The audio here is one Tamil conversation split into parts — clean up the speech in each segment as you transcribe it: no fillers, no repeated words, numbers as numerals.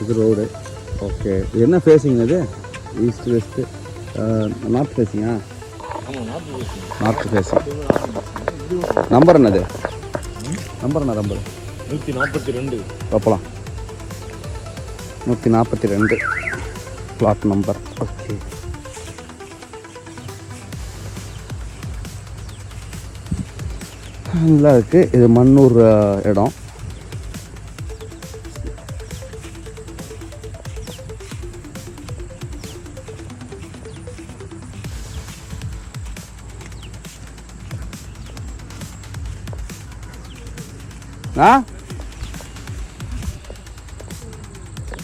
இது ரோடு. ஓகே, இது என்ன ஃபேஸிங் இது? ஈஸ்ட் வெஸ்ட்டு நார்த் ஃபேஸிங்கா? North facing. நம்பர் என்னது? நம்பர் என்ன? நம்பர் 142. பார்ப்பலாம். 142 பிளாட் நம்பர். ஓகே, நல்லா இருக்குது. இது மண்ணூர் இடம்.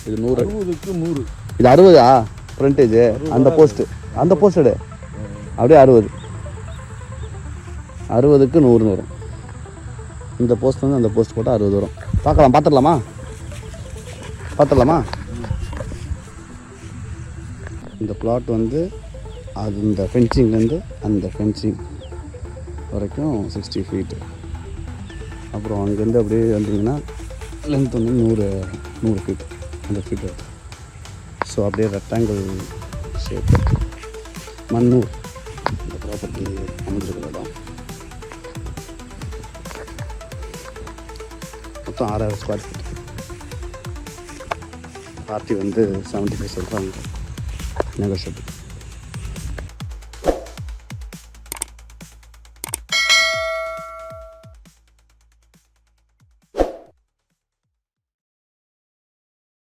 இது 100. 60க்கு 100. இது 60ஆ ஃப்ரண்டேஜ்? அந்த போஸ்ட்டு அப்படியே 60க்கு 100 வரும். இந்த போஸ்ட் வந்து அந்த போஸ்ட் போட்டால் 60 வரும். பார்த்துடலாமா? இந்த பிளாட் வந்து அது இந்த ஃபென்சிங்லேருந்து அந்த ஃபென்சிங் வரைக்கும் 60 ஃபீட்டு. அப்புறம் அங்கேருந்து அப்படியே வந்தீங்கன்னா லென்த் வந்து 100 ஃபீட், 100 ஃபீட் வருது. ஸோ அப்படியே ரெக்டாங்கிள் ஷேப் மண்ணூர் இந்த ப்ராப்பர்ட்டி அமைஞ்சிருக்கிற இடம். மொத்தம் 6000 ஸ்கொயர் ஃபீட். பார்ட்டி வந்து 75 சொல்கிறாங்க. நெகோஷியபிள்.